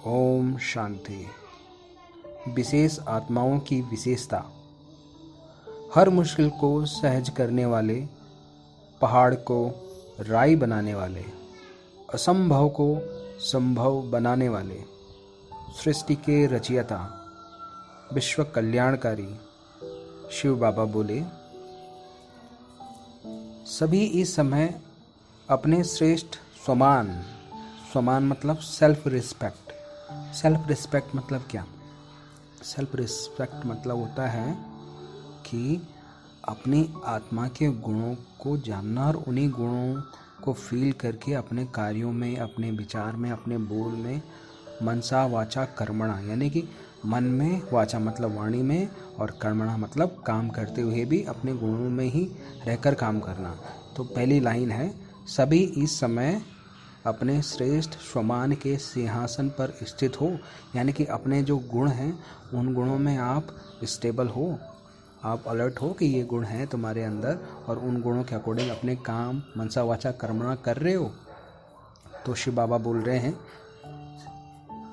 ओम शांति। विशेष आत्माओं की विशेषता। हर मुश्किल को सहज करने वाले, पहाड़ को राई बनाने वाले, असंभव को संभव बनाने वाले, सृष्टि के रचयिता, विश्व कल्याणकारी शिव बाबा बोले, सभी इस समय अपने श्रेष्ठ स्वमान मतलब सेल्फ रिस्पेक्ट मतलब क्या? सेल्फ रिस्पेक्ट मतलब होता है कि अपनी आत्मा के गुणों को जानना और उन्हीं गुणों को फील करके अपने कार्यों में, अपने विचार में, अपने बोल में मनसा वाचा कर्मणा, यानी कि मन में, वाचा मतलब वाणी में, और कर्मणा मतलब काम करते हुए भी अपने गुणों में ही रहकर काम करना। तो पहली लाइन है, सभी इस समय अपने श्रेष्ठ स्वमान के सिंहासन पर स्थित हो, यानी कि अपने जो गुण हैं उन गुणों में आप स्टेबल हो, आप अलर्ट हो कि ये गुण हैं तुम्हारे अंदर और उन गुणों के अकॉर्डिंग अपने काम मनसा वाचा कर्मणा कर रहे हो। तो शिव बाबा बोल रहे हैं,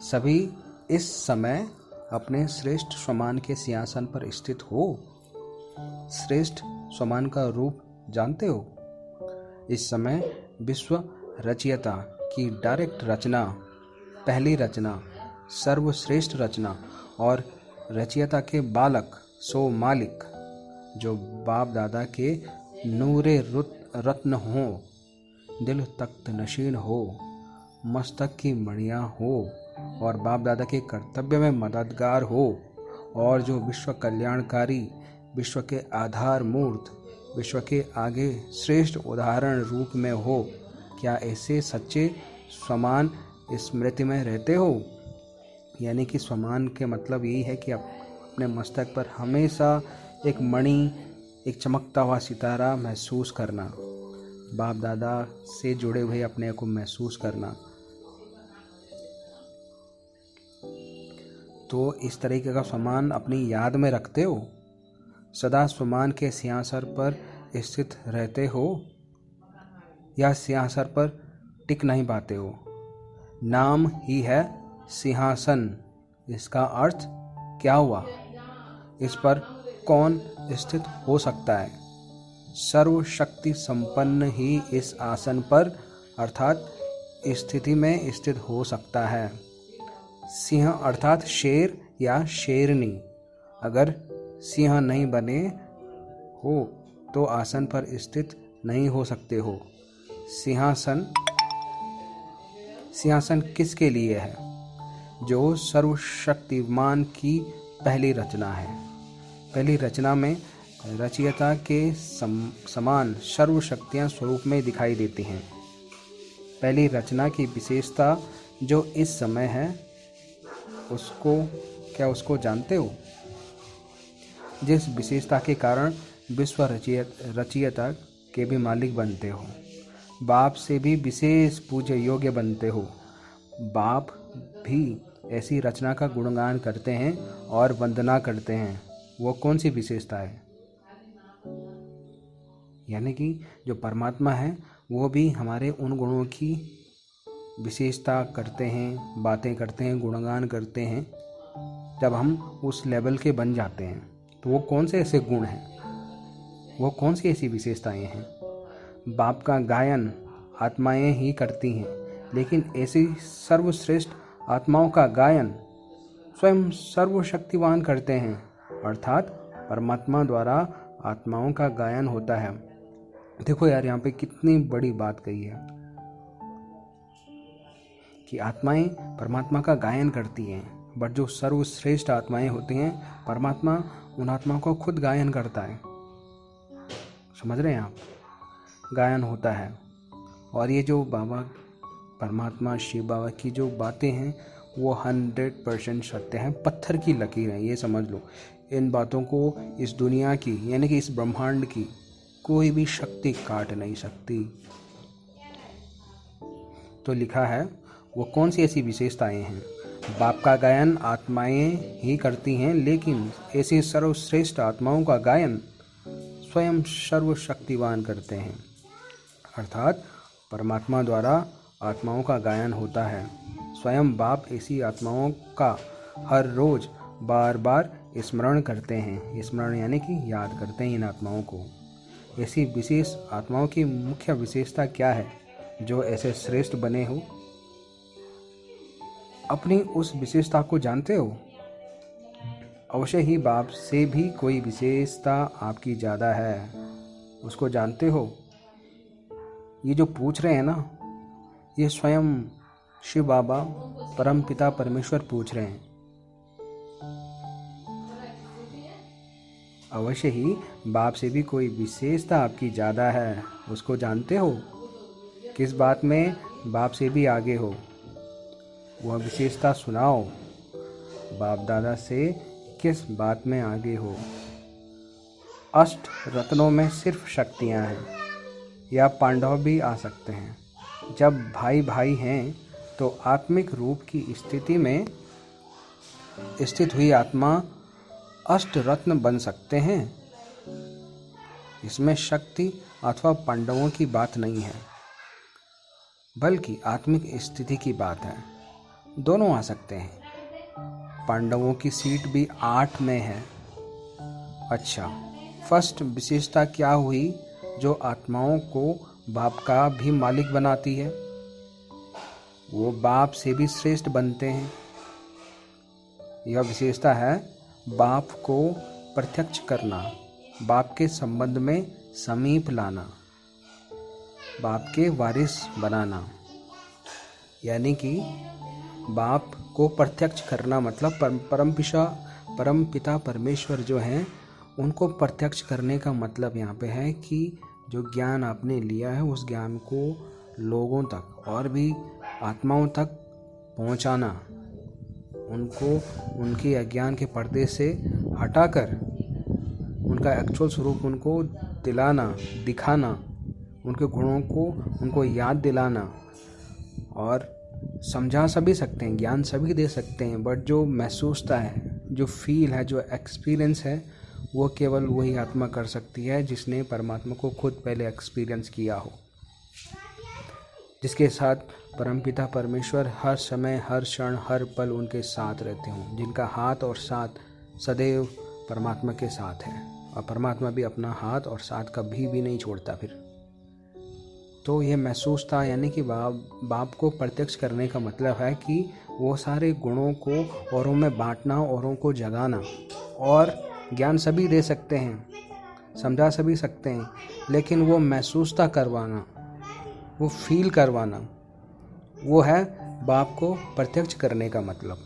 सभी इस समय अपने श्रेष्ठ स्वमान के सिंहासन पर स्थित हो। श्रेष्ठ स्वमान का रूप जानते हो? इस समय विश्व रचयिता की डायरेक्ट रचना, पहली रचना, सर्वश्रेष्ठ रचना, और रचयिता के बालक सो मालिक, जो बाप दादा के नूरे रत्न हो, दिल तख्त नशीन हो, मस्तक की मणियाँ हो, और बाप दादा के कर्तव्य में मददगार हो, और जो विश्व कल्याणकारी, विश्व के आधार मूर्त, विश्व के आगे श्रेष्ठ उदाहरण रूप में हो। क्या ऐसे सच्चे स्वमान स्मृति में रहते हो? यानी कि स्वमान के मतलब यही है कि अपने मस्तक पर हमेशा एक मणि, एक चमकता हुआ सितारा महसूस करना, बाप दादा से जुड़े हुए अपने को महसूस करना। तो इस तरीके का स्वमान अपनी याद में रखते हो? सदा स्वमान के सिंहासन पर स्थित रहते हो या सिंहासन पर टिक नहीं पाते हो? नाम ही है सिंहासन, इसका अर्थ क्या हुआ? इस पर कौन स्थित हो सकता है? सर्वशक्ति संपन्न ही इस आसन पर अर्थात स्थिति में स्थित हो सकता है। सिंह अर्थात शेर या शेरनी, अगर सिंह नहीं बने हो तो आसन पर स्थित नहीं हो सकते हो। सिंहासन किसके लिए है? जो सर्वशक्तिमान की पहली रचना है। पहली रचना में रचयिता के समान सर्वशक्तियाँ स्वरूप में दिखाई देती हैं। पहली रचना की विशेषता जो इस समय है, उसको जानते हो? जिस विशेषता के कारण विश्व रचयिता के भी मालिक बनते हो, बाप से भी विशेष पूज्य योग्य बनते हो। बाप भी ऐसी रचना का गुणगान करते हैं और वंदना करते हैं। वो कौन सी विशेषता है? यानी कि जो परमात्मा है वो भी हमारे उन गुणों की विशेषता करते हैं, बातें करते हैं, गुणगान करते हैं। जब हम उस लेवल के बन जाते हैं तो वो कौन से ऐसे गुण हैं, वो कौन सी ऐसी विशेषताएं हैं? बाप का गायन आत्माएं ही करती हैं, लेकिन ऐसी सर्वश्रेष्ठ आत्माओं का गायन स्वयं सर्वशक्तिवान करते हैं, अर्थात परमात्मा द्वारा आत्माओं का गायन होता है। देखो यार, यहाँ पे कितनी बड़ी बात कही है कि आत्माएं परमात्मा का गायन करती हैं, बट जो सर्वश्रेष्ठ आत्माएं होती हैं, परमात्मा उन आत्माओं को खुद गायन करता है। समझ रहे हैं आप? गायन होता है। और ये जो बाबा परमात्मा शिव बाबा की जो बातें हैं वो 100% सत्य हैं, पत्थर की लकीर हैं, ये समझ लो। इन बातों को इस दुनिया की, यानी कि इस ब्रह्मांड की कोई भी शक्ति काट नहीं सकती। तो लिखा है, वो कौन सी ऐसी विशेषताएं हैं? बाप का गायन आत्माएं ही करती हैं, लेकिन ऐसी सर्वश्रेष्ठ आत्माओं का गायन स्वयं सर्वशक्तिवान करते हैं, अर्थात परमात्मा द्वारा आत्माओं का गायन होता है। स्वयं बाप ऐसी आत्माओं का हर रोज बार बार स्मरण करते हैं। स्मरण यानी कि याद करते हैं इन आत्माओं को। ऐसी विशेष आत्माओं की मुख्य विशेषता क्या है जो ऐसे श्रेष्ठ बने हो? अपनी उस विशेषता को जानते हो? अवश्य ही बाप से भी कोई विशेषता आपकी ज़्यादा है, उसको जानते हो? ये जो पूछ रहे हैं ना, ये स्वयं शिव बाबा परम पिता परमेश्वर पूछ रहे हैं। अवश्य ही बाप से भी कोई विशेषता आपकी ज़्यादा है, उसको जानते हो? किस बात में बाप से भी आगे हो, वह विशेषता सुनाओ। बाप दादा से किस बात में आगे हो? अष्ट रत्नों में सिर्फ शक्तियाँ हैं, या पांडव भी आ सकते हैं। जब भाई भाई हैं तो आत्मिक रूप की स्थिति में स्थित हुई आत्मा अष्ट रत्न बन सकते हैं। इसमें शक्ति अथवा पांडवों की बात नहीं है, बल्कि आत्मिक स्थिति की बात है। दोनों आ सकते हैं। पांडवों की सीट भी 8 में है। अच्छा, फर्स्ट विशेषता क्या हुई जो आत्माओं को बाप का भी मालिक बनाती है? वो बाप से भी श्रेष्ठ बनते हैं। यह विशेषता है बाप को प्रत्यक्ष करना, बाप के संबंध में समीप लाना, बाप के वारिस बनाना। यानी कि बाप को प्रत्यक्ष करना मतलब परम पिता परमेश्वर जो हैं उनको प्रत्यक्ष करने का मतलब यहाँ पे है कि जो ज्ञान आपने लिया है उस ज्ञान को लोगों तक और भी आत्माओं तक पहुँचाना, उनको उनके अज्ञान के पर्दे से हटाकर उनका एक्चुअल स्वरूप उनको दिलाना, दिखाना, उनके गुणों को उनको याद दिलाना। और समझा सभी सकते हैं, ज्ञान सभी दे सकते हैं, बट जो महसूसता है, जो फील है, जो एक्सपीरियंस है, वो केवल वही आत्मा कर सकती है जिसने परमात्मा को खुद पहले एक्सपीरियंस किया हो, जिसके साथ परमपिता परमेश्वर हर समय, हर क्षण, हर पल उनके साथ रहते हों, जिनका हाथ और साथ सदैव परमात्मा के साथ है, और परमात्मा भी अपना हाथ और साथ कभी भी नहीं छोड़ता। फिर तो ये महसूस था, यानी कि बाप को प्रत्यक्ष करने का मतलब है कि वो सारे गुणों को औरों में बांटना, औरों को जगाना, और ज्ञान सभी दे सकते हैं, समझा सभी सकते हैं, लेकिन वो महसूसता करवाना, वो फील करवाना, वो है बाप को प्रत्यक्ष करने का मतलब।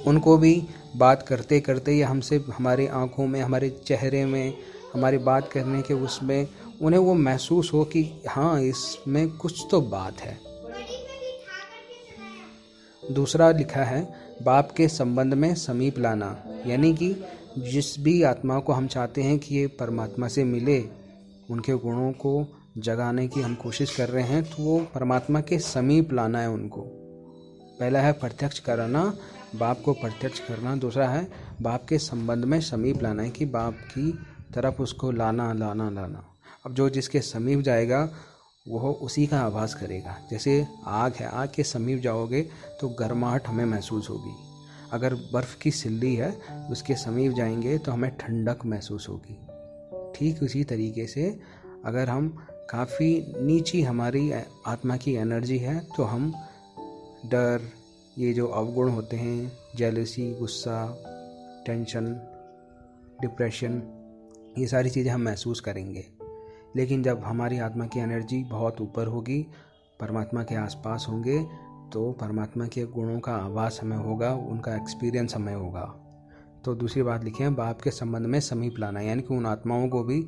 उनको भी बात करते करते या हमसे, हमारी आँखों में, हमारे चेहरे में, हमारी बात करने के उसमें उन्हें वो महसूस हो कि हाँ, इसमें कुछ तो बात है। दूसरा लिखा है बाप के संबंध में समीप लाना, यानी कि जिस भी आत्मा को हम चाहते हैं कि ये परमात्मा से मिले, उनके गुणों को जगाने की हम कोशिश कर रहे हैं, तो वो परमात्मा के समीप लाना है उनको। पहला है प्रत्यक्ष करना, बाप को प्रत्यक्ष करना। दूसरा है बाप के संबंध में समीप लाना है कि बाप की तरफ उसको लाना लाना लाना। अब जो जिसके समीप जाएगा वह उसी का आभास करेगा। जैसे आग है, आग के समीप जाओगे तो गर्माहट हमें महसूस होगी। अगर बर्फ़ की सिल्ली है, उसके समीप जाएंगे तो हमें ठंडक महसूस होगी। ठीक उसी तरीके से अगर हम काफ़ी नीची हमारी आत्मा की एनर्जी है तो हम डर, ये जो अवगुण होते हैं, जेलसी, गुस्सा, टेंशन, डिप्रेशन, ये सारी चीज़ें हम महसूस करेंगे। लेकिन जब हमारी आत्मा की एनर्जी बहुत ऊपर होगी, परमात्मा के आसपास होंगे, तो परमात्मा के गुणों का आभास हमें होगा, उनका एक्सपीरियंस हमें होगा। तो दूसरी बात लिखी है बाप के संबंध में समीप लाना, यानी कि उन आत्माओं को भी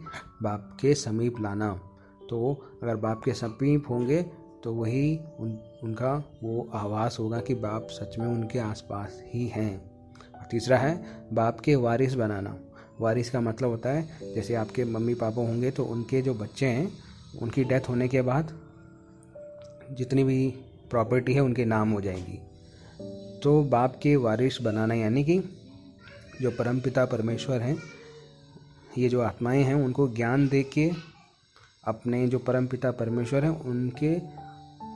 बाप के समीप लाना। तो अगर बाप के समीप होंगे तो वही उनका वो आभास होगा कि बाप सच में उनके आसपास ही हैं। और तीसरा है बाप के वारिस बनाना। वारिस का मतलब होता है जैसे आपके मम्मी पापा होंगे तो उनके जो बच्चे हैं, उनकी डेथ होने के बाद जितनी भी प्रॉपर्टी है उनके नाम हो जाएगी। तो बाप के वारिस बनाना, यानी कि जो परमपिता परमेश्वर हैं, ये जो आत्माएं हैं, उनको ज्ञान दे के अपने जो परमपिता परमेश्वर हैं उनके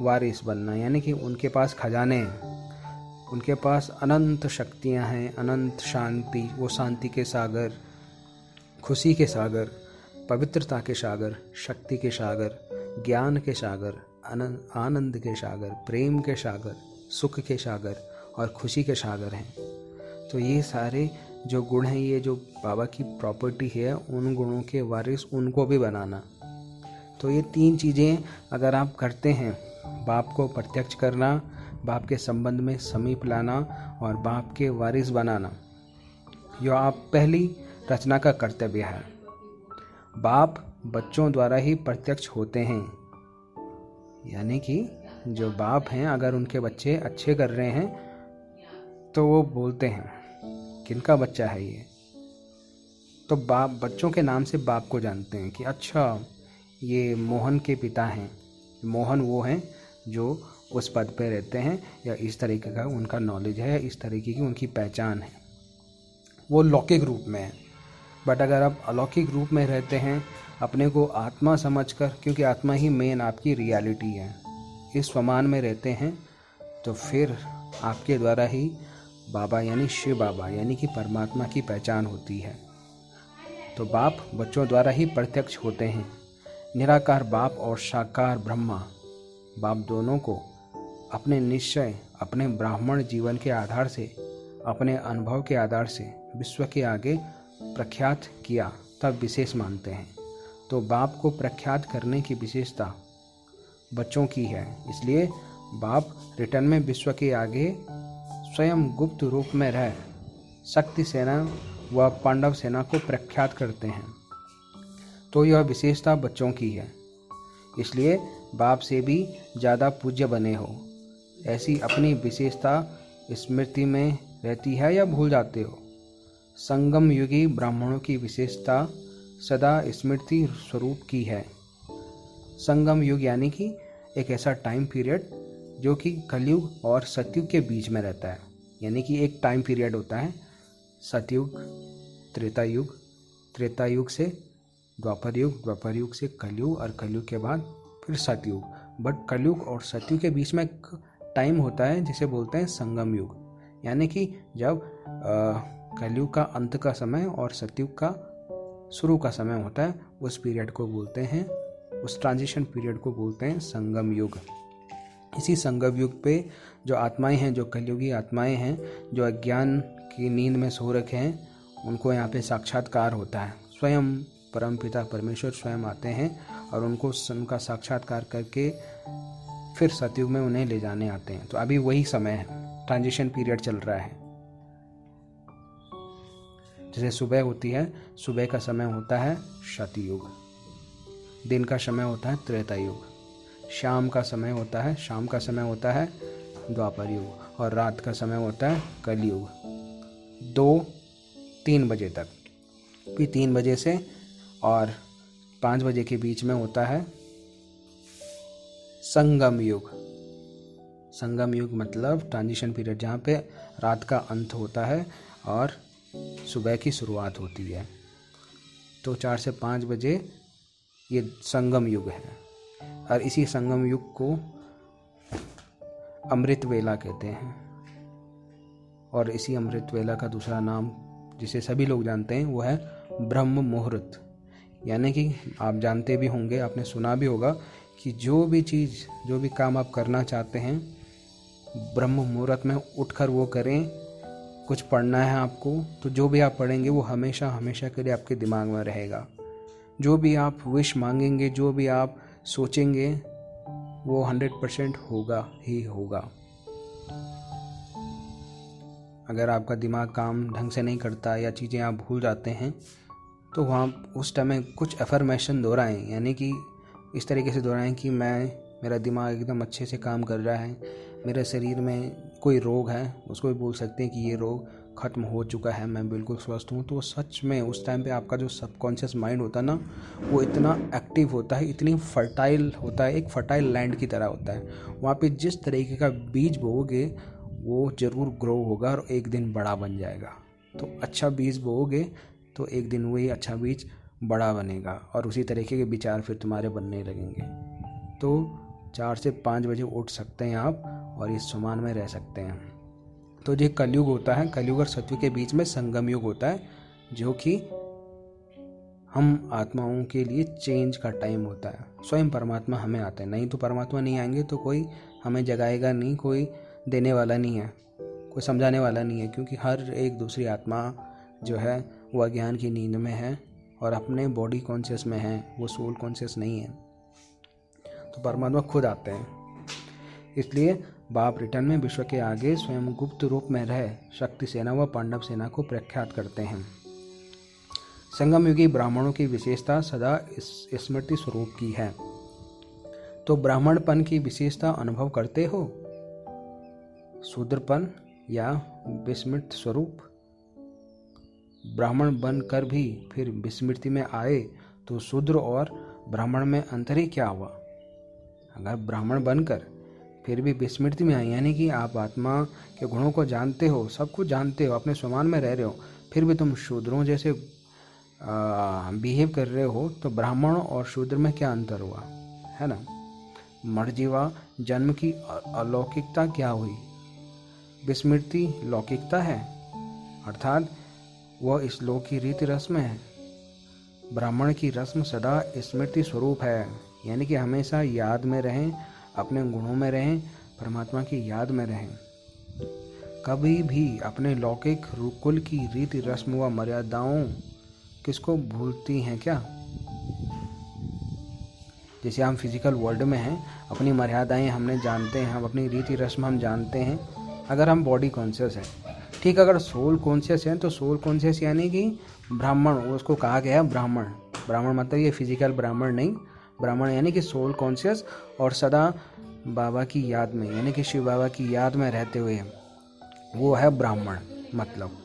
वारिस बनना, यानी कि उनके पास खजाने हैं, उनके पास अनंत शक्तियां हैं, अनंत शांति, वो शांति के सागर, खुशी के सागर, पवित्रता के सागर, शक्ति के सागर, ज्ञान के सागर, आनंद के सागर, प्रेम के सागर, सुख के सागर और खुशी के सागर हैं। तो ये सारे जो गुण हैं, ये जो बाबा की प्रॉपर्टी है, उन गुणों के वारिस उनको भी बनाना। तो ये 3 चीज़ें अगर आप करते हैं, बाप को प्रत्यक्ष करना, बाप के संबंध में समीप लाना और बाप के वारिस बनाना, यह आप पहली रचना का कर्तव्य है। बाप बच्चों द्वारा ही प्रत्यक्ष होते हैं, यानी कि जो बाप हैं अगर उनके बच्चे अच्छे कर रहे हैं तो वो बोलते हैं किनका बच्चा है ये, तो बाप बच्चों के नाम से बाप को जानते हैं कि अच्छा ये मोहन के पिता हैं, मोहन वो हैं जो उस पद पे रहते हैं, या इस तरीके का उनका नॉलेज है, या इस तरीके की उनकी पहचान है। वो लौकिक रूप में है। बट अगर आप अलौकिक रूप में रहते हैं, अपने को आत्मा समझकर, क्योंकि आत्मा ही मेन आपकी रियलिटी है, इस स्वमान में रहते हैं, तो फिर आपके द्वारा ही बाबा यानी शिव बाबा यानी कि परमात्मा की पहचान होती है। तो बाप बच्चों द्वारा ही प्रत्यक्ष होते हैं। निराकार बाप और साकार ब्रह्मा, बाप दोनों को अपने निश्चय, अपने ब्राह्मण जीवन के आधार से, अपने अनुभव के आधार से विश्व के आगे प्रख्यात किया, तब विशेष मानते हैं। तो बाप को प्रख्यात करने की विशेषता बच्चों की है, इसलिए बाप रिटर्न में विश्व के आगे स्वयं गुप्त रूप में रह शक्ति सेना व पांडव सेना को प्रख्यात करते हैं। तो यह विशेषता बच्चों की है, इसलिए बाप से भी ज़्यादा पूज्य बने हो। ऐसी अपनी विशेषता स्मृति में रहती है या भूल जाते हो? संगम युगी ब्राह्मणों की विशेषता सदा स्मृति स्वरूप की है। संगम युग यानी कि एक ऐसा टाइम पीरियड जो कि कलयुग और सतयुग के बीच में रहता है, यानी कि एक टाइम पीरियड होता है सतयुग, त्रेता युग, त्रेता युग से द्वापर युग, द्वापर युग से कलयुग और कलयुग के बाद फिर सतयुग। बट कलयुग और सतयुग के बीच में एक टाइम होता है जिसे बोलते हैं संगम युग, यानी कि जब कलयुग का अंत का समय और सतयुग का शुरू का समय होता है, उस पीरियड को बोलते हैं, उस ट्रांजिशन पीरियड को बोलते हैं संगम युग। इसी संगम युग पे जो आत्माएं हैं, जो कलयुगी आत्माएं हैं, जो अज्ञान की नींद में सो रखे हैं, उनको यहाँ पे साक्षात्कार होता है। स्वयं परमपिता परमेश्वर स्वयं आते हैं और उनका साक्षात्कार करके फिर सतयुग में उन्हें ले जाने आते हैं। तो अभी वही समय है, ट्रांजिशन पीरियड चल रहा है। जैसे सुबह होती है, सुबह का समय होता है सतयुग, दिन का समय होता है त्रेता युग, शाम का समय होता है, शाम का समय होता है द्वापर युग, और रात का समय होता है कलयुग। 2-3 बजे तक, फिर 3 बजे से और 5 बजे के बीच में होता है संगम युग। संगम युग मतलब ट्रांजिशन पीरियड, जहाँ पे रात का अंत होता है और सुबह की शुरुआत होती है। तो 4 से 5 बजे ये संगम युग है, और इसी संगम युग को अमृत वेला कहते हैं। और इसी अमृत वेला का दूसरा नाम जिसे सभी लोग जानते हैं वो है ब्रह्म मुहूर्त। यानी कि आप जानते भी होंगे, आपने सुना भी होगा कि जो भी चीज़, जो भी काम आप करना चाहते हैं, ब्रह्म मुहूर्त में उठकर वो करें। कुछ पढ़ना है आपको, तो जो भी आप पढ़ेंगे वो हमेशा हमेशा के लिए आपके दिमाग में रहेगा। जो भी आप विश मांगेंगे, जो भी आप सोचेंगे, वो 100% होगा ही होगा। अगर आपका दिमाग काम ढंग से नहीं करता या चीज़ें आप भूल जाते हैं, तो वहाँ उस टाइम में कुछ अफर्मेशन दोहराएं, यानी कि इस तरीके से दोहराएं कि मेरा दिमाग एकदम अच्छे से काम कर रहा है, मेरे शरीर में कोई रोग है, उसको भी बोल सकते हैं कि ये रोग ख़त्म हो चुका है, मैं बिल्कुल स्वस्थ हूँ। तो सच में उस टाइम पे आपका जो सबकॉन्शियस माइंड होता है ना, वो इतना एक्टिव होता है, इतनी फर्टाइल होता है, एक फर्टाइल लैंड की तरह होता है। वहाँ पे जिस तरीके का बीज बोओगे वो ज़रूर ग्रो होगा और एक दिन बड़ा बन जाएगा। तो अच्छा बीज बोओगे तो एक दिन वही अच्छा बीज बड़ा बनेगा, और उसी तरीके के विचार फिर तुम्हारे बनने लगेंगे। तो 4 से 5 बजे उठ सकते हैं आप और इस समान में रह सकते हैं। तो जो कलयुग होता है, कलयुग और सतयुग के बीच में संगम युग होता है, जो कि हम आत्माओं के लिए चेंज का टाइम होता है। स्वयं परमात्मा हमें आते हैं, नहीं तो परमात्मा नहीं आएंगे तो कोई हमें जगाएगा नहीं, कोई देने वाला नहीं है, कोई समझाने वाला नहीं है, क्योंकि हर एक दूसरी आत्मा जो है वो अज्ञान की नींद में है और अपने बॉडी कॉन्शियस में है, वो सोल कॉन्शियस नहीं है। तो परमात्मा खुद आते हैं। इसलिए बाप रिटर्न में विश्व के आगे स्वयं गुप्त रूप में रह शक्ति सेना व पांडव सेना को प्रख्यात करते हैं। संगम युगी ब्राह्मणों की विशेषता सदा स्मृति स्वरूप की है। तो ब्राह्मणपन की विशेषता अनुभव करते हो, शूद्रपन या विस्मृत स्वरूप। ब्राह्मण बनकर भी फिर विस्मृति में आए तो शूद्र और ब्राह्मण में अंतर ही क्या हुआ। अगर ब्राह्मण बनकर फिर भी विस्मृति में आए, यानी कि आप आत्मा के गुणों को जानते हो, सब कुछ जानते हो, अपने स्वमान में रह रहे हो, फिर भी तुम शूद्रों जैसे बिहेव कर रहे हो, तो ब्राह्मण और शूद्र में क्या अंतर हुआ, है ना। मर्जीवा जन्म की अलौकिकता क्या हुई। विस्मृति लौकिकता है, अर्थात वह इस लोक की रीति रस्म है। ब्राह्मण की रस्म सदा स्मृति स्वरूप है, यानी कि हमेशा याद में रहें, अपने गुणों में रहें, परमात्मा की याद में रहें। कभी भी अपने लौकिक कुल की रीति रस्म व मर्यादाओं किसको भूलती हैं क्या। जैसे हम फिजिकल वर्ल्ड में हैं, अपनी मर्यादाएं हमने जानते हैं, हम अपनी रीति रस्म हम जानते हैं, अगर हम बॉडी कॉन्शियस हैं। ठीक, अगर सोल कॉन्शियस हैं तो सोल कॉन्शियस यानी कि ब्राह्मण, उसको कहा गया है ब्राह्मण। ब्राह्मण मतलब ये फिजिकल ब्राह्मण नहीं, ब्राह्मण यानी कि सोल कॉन्शियस और सदा बाबा की याद में, यानी कि शिव बाबा की याद में रहते हुए, वो है ब्राह्मण। मतलब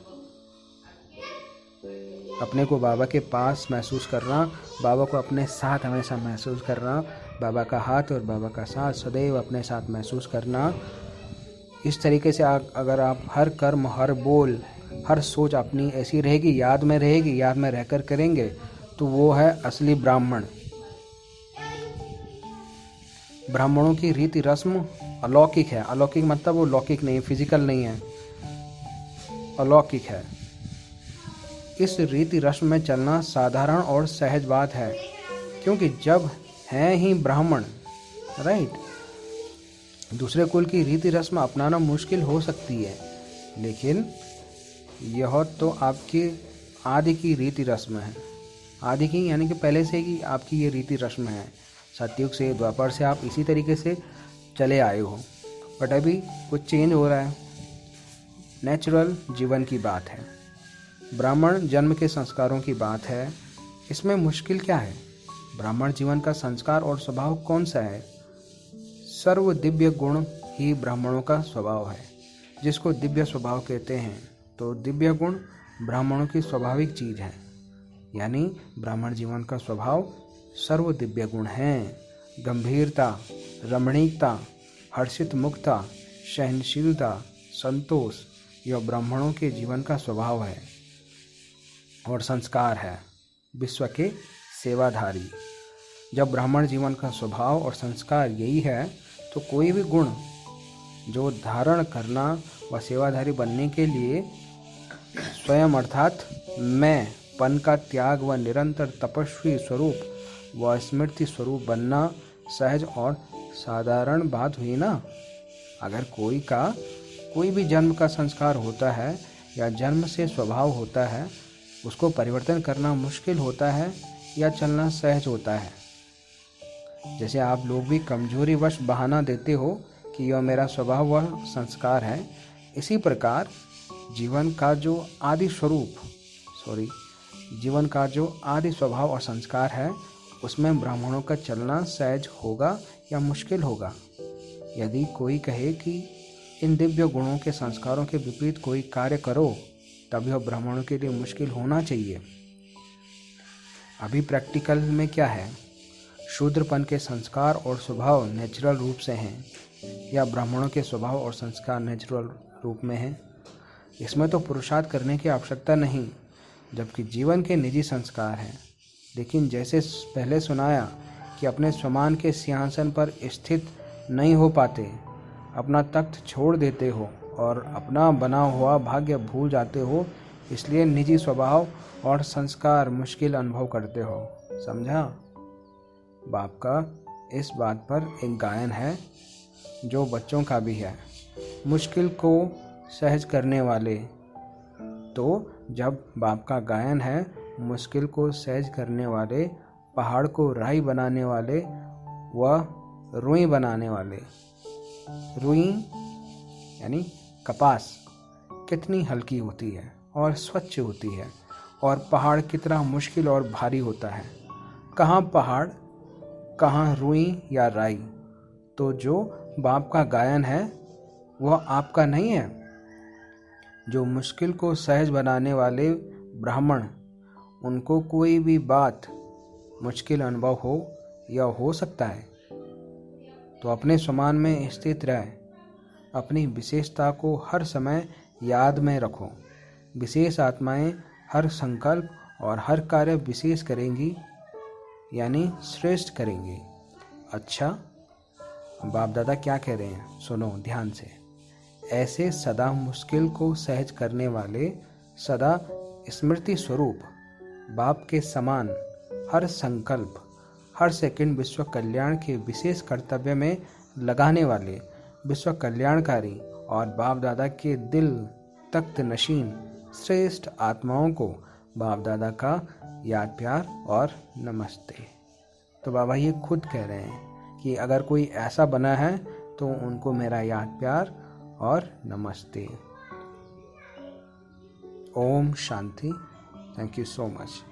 अपने को बाबा के पास महसूस करना, बाबा को अपने साथ हमेशा महसूस करना, बाबा का हाथ और बाबा का साथ सदैव अपने साथ महसूस करना। इस तरीके से अगर आप हर कर्म, हर बोल, हर सोच अपनी ऐसी रहेगी, याद में रहेगी, याद में रहकर करेंगे, तो वो है असली ब्राह्मण। ब्राह्मणों की रीति रस्म अलौकिक है। अलौकिक मतलब वो लौकिक नहीं, फिजिकल नहीं है, अलौकिक है। इस रीति रस्म में चलना साधारण और सहज बात है, क्योंकि जब हैं ही ब्राह्मण, राइट, दूसरे कुल की रीति रस्म अपनाना मुश्किल हो सकती है, लेकिन यह तो आपकी आदि की रीति रस्म है। आदि की यानी कि पहले से ही आपकी ये रीति रस्म है। सतयुग से, द्वापर से आप इसी तरीके से चले आए हो, बट अभी कुछ चेंज हो रहा है। नेचुरल जीवन की बात है, ब्राह्मण जन्म के संस्कारों की बात है। इसमें मुश्किल क्या है। ब्राह्मण जीवन का संस्कार और स्वभाव कौन सा है। सर्व दिव्य गुण ही ब्राह्मणों का स्वभाव है, जिसको दिव्य स्वभाव कहते हैं। तो दिव्य गुण ब्राह्मणों की स्वाभाविक चीज़ है, यानी ब्राह्मण जीवन का स्वभाव सर्व दिव्य गुण हैं। गंभीरता, रमणीकता, हर्षित मुक्ता, सहनशीलता, संतोष, यह ब्राह्मणों के जीवन का स्वभाव है और संस्कार है। विश्व के सेवाधारी। जब ब्राह्मण जीवन का स्वभाव और संस्कार यही है, तो कोई भी गुण जो धारण करना व सेवाधारी बनने के लिए स्वयं अर्थात मैं पन का त्याग व निरंतर तपस्वी स्वरूप व स्मृति स्वरूप बनना सहज और साधारण बात हुई ना। अगर कोई भी जन्म का संस्कार होता है या जन्म से स्वभाव होता है, उसको परिवर्तन करना मुश्किल होता है या चलना सहज होता है। जैसे आप लोग भी कमजोरी वश बहाना देते हो कि यह मेरा स्वभाव व संस्कार है, इसी प्रकार जीवन का जो आदि स्वभाव और संस्कार है, उसमें ब्राह्मणों का चलना सहज होगा या मुश्किल होगा। यदि कोई कहे कि इन दिव्य गुणों के संस्कारों के विपरीत कोई कार्य करो, तब यह ब्राह्मणों के लिए मुश्किल होना चाहिए। अभी प्रैक्टिकल में क्या है, शूद्रपन के संस्कार और स्वभाव नेचुरल रूप से हैं या ब्राह्मणों के स्वभाव और संस्कार नेचुरल रूप में हैं। इसमें तो पुरुषार्थ करने की आवश्यकता नहीं, जबकि जीवन के निजी संस्कार हैं। लेकिन जैसे पहले सुनाया कि अपने स्वमान के सिंहासन पर स्थित नहीं हो पाते, अपना तख्त छोड़ देते हो और अपना बना हुआ भाग्य भूल जाते हो, इसलिए निजी स्वभाव और संस्कार मुश्किल अनुभव करते हो। समझा? बाप का इस बात पर एक गायन है जो बच्चों का भी है। मुश्किल को सहज करने वाले। तो जब बाप का गायन है, मुश्किल को सहज करने वाले, पहाड़ को राई बनाने वाले व रुई बनाने वाले। रुई यानी कपास कितनी हल्की होती है और स्वच्छ होती है, और पहाड़ कितना मुश्किल और भारी होता है। कहाँ पहाड़, कहाँ रुई या राई। तो जो बाप का गायन है वह आपका नहीं है। जो मुश्किल को सहज बनाने वाले ब्राह्मण, उनको कोई भी बात मुश्किल अनुभव हो या हो सकता है, तो अपने स्वमान में स्थित रहे। अपनी विशेषता को हर समय याद में रखो। विशेष आत्माएं हर संकल्प और हर कार्य विशेष करेंगी, यानी श्रेष्ठ करेंगी। अच्छा, बाप दादा क्या कह रहे हैं, सुनो ध्यान से। ऐसे सदा मुश्किल को सहज करने वाले, सदा स्मृति स्वरूप बाप के समान हर संकल्प, हर सेकंड विश्व कल्याण के विशेष कर्तव्य में लगाने वाले विश्व कल्याणकारी और बाप दादा के दिल तख्त नशीन श्रेष्ठ आत्माओं को बाप दादा का याद प्यार और नमस्ते। तो बाबा ये खुद कह रहे हैं कि अगर कोई ऐसा बना है तो उनको मेरा याद प्यार और नमस्ते। ओम शांति। Thank you so much.